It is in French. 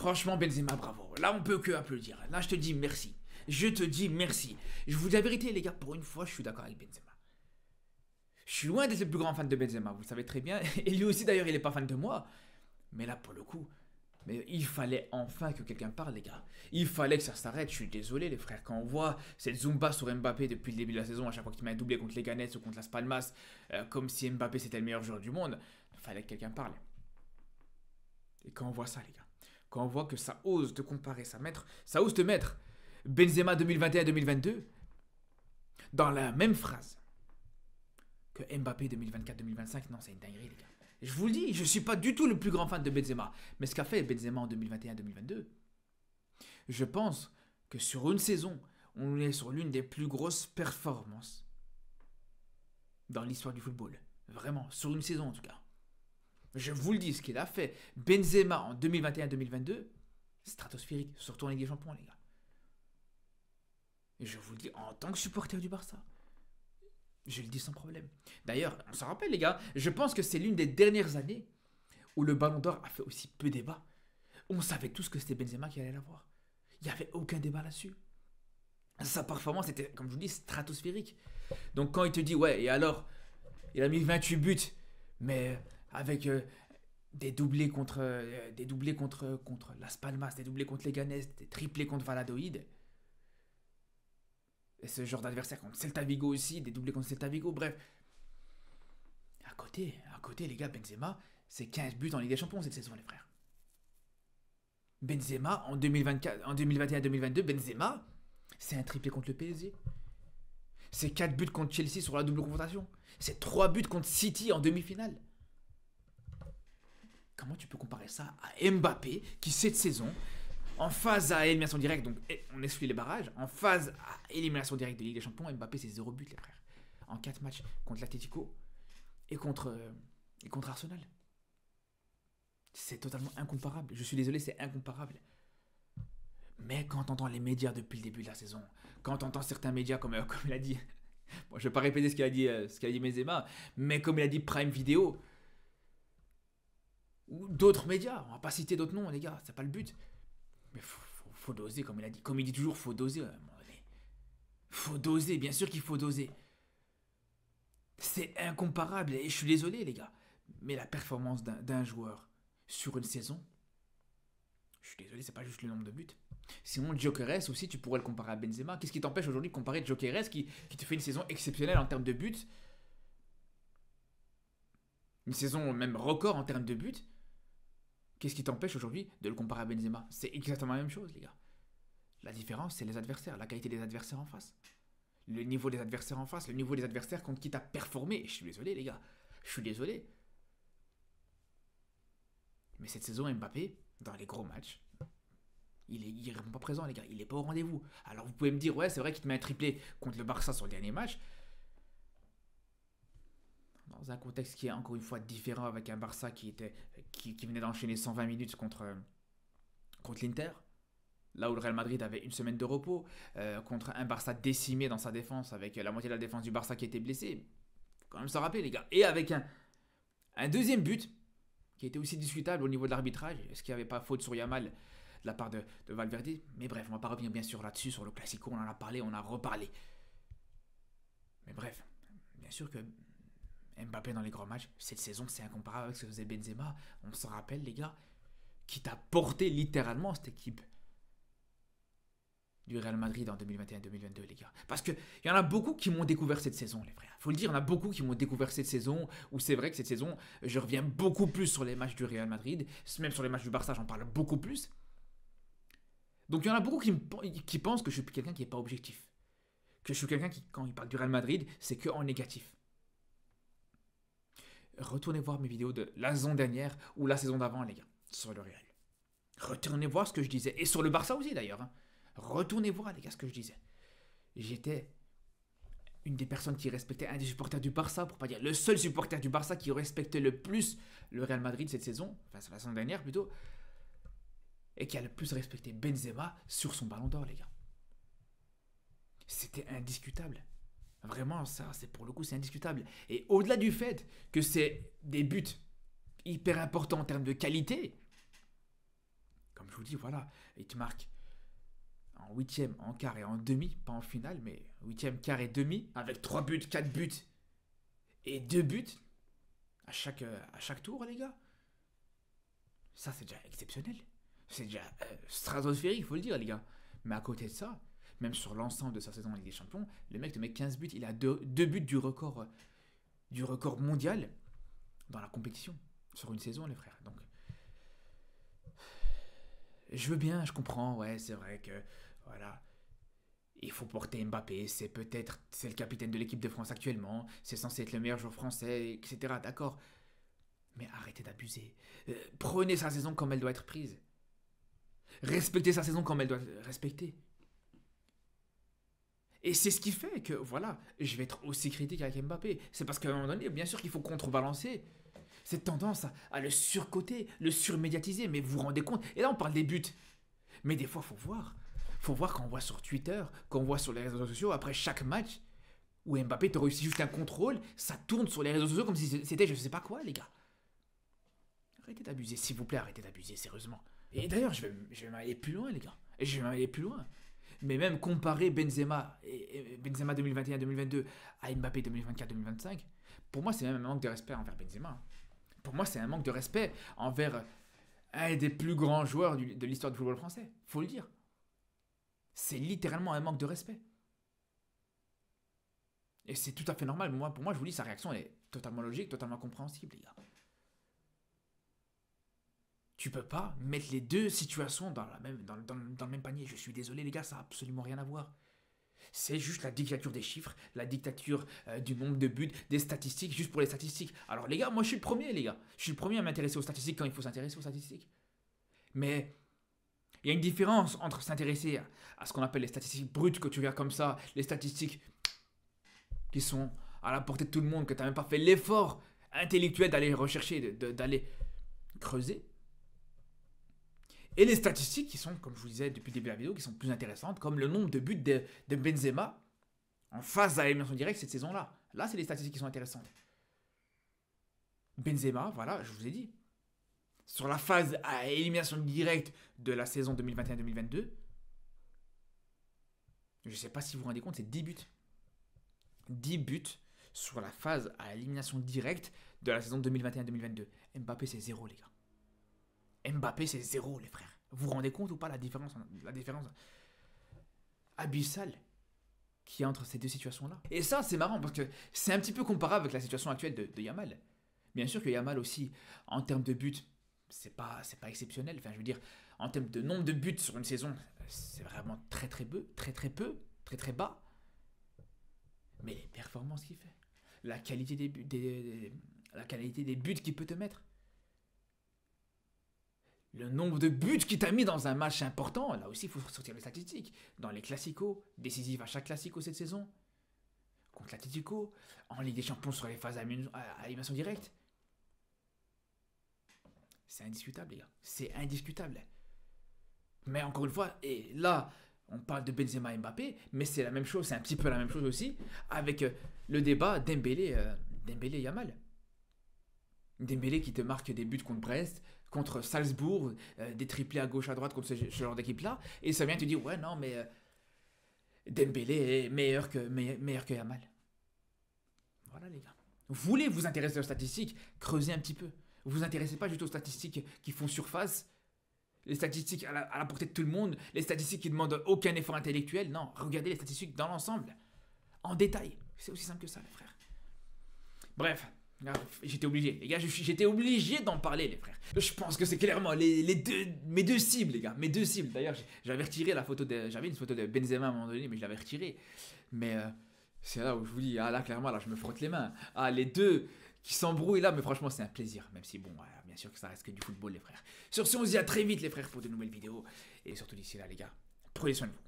Franchement, Benzema, bravo. Là, on peut que applaudir. Là, je te dis merci. Je te dis merci. Je vous dis la vérité, les gars, pour une fois, je suis d'accord avec Benzema. Je suis loin d'être le plus grand fan de Benzema, vous le savez très bien. Et lui aussi, d'ailleurs, il n'est pas fan de moi. Mais là, pour le coup, mais il fallait enfin que quelqu'un parle, les gars. Il fallait que ça s'arrête. Je suis désolé, les frères. Quand on voit cette Zumba sur Mbappé depuis le début de la saison, à chaque fois qu'il met un doublé contre les Ganettes ou contre Las Palmas, comme si Mbappé c'était le meilleur joueur du monde, il fallait que quelqu'un parle. Et quand on voit ça, les gars, quand on voit que ça ose te comparer, ça ose te mettre Benzema 2021-2022 dans la même phrase que Mbappé 2024-2025, non, c'est une dinguerie, les gars. Je vous le dis, je ne suis pas du tout le plus grand fan de Benzema. Mais ce qu'a fait Benzema en 2021-2022, je pense que sur une saison, on est sur l'une des plus grosses performances dans l'histoire du football. Vraiment, sur une saison en tout cas. Je vous le dis, ce qu'il a fait, Benzema en 2021-2022, stratosphérique, surtout en Ligue des Champions, les gars. Et je vous le dis, en tant que supporter du Barça, je le dis sans problème. D'ailleurs, on s'en rappelle, les gars, je pense que c'est l'une des dernières années où le Ballon d'Or a fait aussi peu débat. On savait tous que c'était Benzema qui allait l'avoir. Il n'y avait aucun débat là-dessus. Sa performance était, comme je vous dis, stratosphérique. Donc quand il te dit, ouais, et alors, il a mis 28 buts, mais avec des doublés contre Las Palmas, des doublés contre Leganés, des triplés contre Valladolid. Et ce genre d'adversaire contre Celta Vigo aussi, des doublés contre Celta Vigo, bref. À côté, les gars, Benzema, c'est 15 buts en Ligue des Champions cette saison, les frères. Benzema, en 2021-2022, Benzema, c'est un triplé contre le PSG. C'est 4 buts contre Chelsea sur la double confrontation. C'est 3 buts contre City en demi-finale. Comment tu peux comparer ça à Mbappé, qui cette saison, en phase à élimination directe, donc on exclut les barrages, en phase à élimination directe de Ligue des Champions, Mbappé c'est 0 but, les frères. En 4 matchs contre l'Atlético et contre Arsenal. C'est totalement incomparable. Je suis désolé, c'est incomparable. Mais quand on entend les médias depuis le début de la saison, quand on entend certains médias comme il a dit, bon, je ne vais pas répéter ce qu'il a dit Benzema, mais comme il a dit Prime Video, ou d'autres médias, on va pas citer d'autres noms, les gars, c'est pas le but. Mais faut doser, comme il a dit. Comme il dit toujours, faut doser. Faut doser, bien sûr qu'il faut doser. C'est incomparable, et je suis désolé, les gars. Mais la performance d'un joueur sur une saison, je suis désolé, c'est pas juste le nombre de buts. Sinon, Gyökeres aussi, tu pourrais le comparer à Benzema. Qu'est-ce qui t'empêche aujourd'hui de comparer Gyökeres qui te fait une saison exceptionnelle en termes de buts, une saison même record en termes de buts? Qu'est-ce qui t'empêche aujourd'hui de le comparer à Benzema? C'est exactement la même chose, les gars. La différence, c'est les adversaires, la qualité des adversaires en face. Le niveau des adversaires en face, le niveau des adversaires contre qui t'as performé. Je suis désolé, les gars. Je suis désolé. Mais cette saison, Mbappé, dans les gros matchs, il ne répond pas présent, les gars. Il n'est pas au rendez-vous. Alors vous pouvez me dire, ouais, c'est vrai qu'il te met un triplé contre le Barça sur le dernier match. Dans un contexte qui est encore une fois différent, avec un Barça qui venait d'enchaîner 120 minutes contre l'Inter. Là où le Real Madrid avait une semaine de repos, contre un Barça décimé dans sa défense, avec la moitié de la défense du Barça qui était blessée. Faut quand même s'en rappeler, les gars. Et avec un deuxième but qui était aussi discutable au niveau de l'arbitrage. Est-ce qu'il n'y avait pas faute sur Yamal de la part de Valverde? Mais bref, on ne va pas revenir bien sûr là-dessus, sur le Classico, on en a parlé, on a reparlé. Mais bref, bien sûr que Mbappé dans les grands matchs, cette saison, c'est incomparable avec ce que faisait Benzema. On s'en rappelle, les gars, qui t'a porté littéralement cette équipe du Real Madrid en 2021-2022, les gars. Parce qu'il y en a beaucoup qui m'ont découvert cette saison, les frères. Faut le dire, il y en a beaucoup qui m'ont découvert cette saison, où c'est vrai que cette saison, je reviens beaucoup plus sur les matchs du Real Madrid, même sur les matchs du Barça, j'en parle beaucoup plus. Donc il y en a beaucoup qui pensent que je suis quelqu'un qui n'est pas objectif. Que je suis quelqu'un qui, quand il parle du Real Madrid, c'est que en négatif. Retournez voir mes vidéos de la saison dernière ou la saison d'avant, les gars, sur le Real. Retournez voir ce que je disais. Et sur le Barça aussi, d'ailleurs. Retournez voir, les gars, ce que je disais. J'étais une des personnes qui respectait, un des supporters du Barça, pour pas dire le seul supporter du Barça qui respectait le plus le Real Madrid cette saison, enfin la saison dernière plutôt, et qui a le plus respecté Benzema sur son ballon d'or, les gars. C'était indiscutable. Vraiment, ça, c'est pour le coup, c'est indiscutable. Et au-delà du fait que c'est des buts hyper importants en termes de qualité, comme je vous dis, voilà, il te marque en huitième, en quart et en demi, pas en finale, mais huitième, quart et demi, avec 3 buts, 4 buts et 2 buts à chaque tour, les gars. Ça, c'est déjà exceptionnel. C'est déjà stratosphérique, il faut le dire, les gars. Mais à côté de ça, même sur l'ensemble de sa saison en Ligue des Champions, le mec te met 15 buts, il a 2 buts du record mondial dans la compétition, sur une saison, les frères. Donc, je veux bien, je comprends, ouais, c'est vrai que, voilà, il faut porter Mbappé, c'est le capitaine de l'équipe de France actuellement, c'est censé être le meilleur joueur français, etc., d'accord. Mais arrêtez d'abuser. Prenez sa saison comme elle doit être prise. Respectez sa saison comme elle doit être respectée. Et c'est ce qui fait que, voilà, je vais être aussi critique avec Mbappé. C'est parce qu'à un moment donné, bien sûr qu'il faut contrebalancer cette tendance à le surcoter, le surmédiatiser. Mais vous vous rendez compte? Et là, on parle des buts. Mais des fois, il faut voir. Il faut voir quand on voit sur Twitter, quand on voit sur les réseaux sociaux, après chaque match, où Mbappé te réussit juste un contrôle, ça tourne sur les réseaux sociaux comme si c'était je sais pas quoi, les gars. Arrêtez d'abuser, s'il vous plaît, arrêtez d'abuser, sérieusement. Et d'ailleurs, je vais m'aller plus loin, les gars. Et je vais m'aller plus loin. Mais même comparer Benzema, et Benzema 2021-2022 à Mbappé 2024-2025, pour moi, c'est même un manque de respect envers Benzema. Pour moi, c'est un manque de respect envers un des plus grands joueurs de l'histoire du football français. Faut le dire. C'est littéralement un manque de respect. Et c'est tout à fait normal. Pour moi, je vous dis, sa réaction elle est totalement logique, totalement compréhensible, les gars. Tu peux pas mettre les deux situations dans le même panier. Je suis désolé, les gars, ça n'a absolument rien à voir. C'est juste la dictature des chiffres, la dictature du nombre de buts, des statistiques, juste pour les statistiques. Alors, les gars, moi, je suis le premier, les gars. Je suis le premier à m'intéresser aux statistiques quand il faut s'intéresser aux statistiques. Mais il y a une différence entre s'intéresser à ce qu'on appelle les statistiques brutes que tu regardes comme ça, les statistiques qui sont à la portée de tout le monde, que tu n'as même pas fait l'effort intellectuel d'aller rechercher, d'aller creuser. Et les statistiques qui sont, comme je vous disais depuis le début de la vidéo, qui sont plus intéressantes, comme le nombre de buts de Benzema en phase à l'élimination directe cette saison-là. Là, c'est les statistiques qui sont intéressantes. Benzema, voilà, je vous ai dit, sur la phase à élimination directe de la saison 2021-2022, je ne sais pas si vous vous rendez compte, c'est 10 buts. 10 buts sur la phase à élimination directe de la saison 2021-2022. Mbappé, c'est 0, les gars. Mbappé, c'est 0, les frères. Vous vous rendez compte ou pas la différence abyssale qu'il y a entre ces deux situations-là? Et ça, c'est marrant parce que c'est un petit peu comparable avec la situation actuelle de Yamal. Bien sûr que Yamal aussi, en termes de buts, c'est pas exceptionnel. Enfin, je veux dire, en termes de nombre de buts sur une saison, c'est vraiment très bas. Mais les performances qu'il fait, la qualité des buts qu'il peut te mettre, le nombre de buts qu'il t'a mis dans un match important, là aussi il faut sortir les statistiques. Dans les classicos, décisifs à chaque classico cette saison, contre l'Atlético, en Ligue des Champions sur les phases à élimination directe. C'est indiscutable, les gars. C'est indiscutable. Mais encore une fois, et là, on parle de Benzema et Mbappé, mais c'est la même chose, c'est un petit peu la même chose aussi avec le débat Dembélé-Yamal. Dembélé qui te marque des buts contre Brest, contre Salzbourg, des triplés à gauche à droite contre ce genre d'équipe-là, et ça vient te dire, ouais, non, mais Dembélé est meilleur que Yamal. Voilà, les gars. Vous voulez vous intéresser aux statistiques, creusez un petit peu. Vous vous intéressez pas juste aux statistiques qui font surface, les statistiques à la portée de tout le monde, les statistiques qui ne demandent aucun effort intellectuel. Non, regardez les statistiques dans l'ensemble, en détail. C'est aussi simple que ça, les frères. Bref, j'étais obligé, les gars, j'étais obligé d'en parler, les frères. Je pense que c'est clairement mes deux cibles, les gars, mes deux cibles. D'ailleurs, j'avais retiré j'avais une photo de Benzema à un moment donné, mais je l'avais retirée. Mais c'est là où je vous dis, ah là, clairement, là, je me frotte les mains. Ah, les deux qui s'embrouillent là, mais franchement, c'est un plaisir. Même si, bon, bien sûr que ça reste que du football, les frères. Sur ce, on se dit à très vite, les frères, pour de nouvelles vidéos. Et surtout d'ici là, les gars, prenez soin de vous.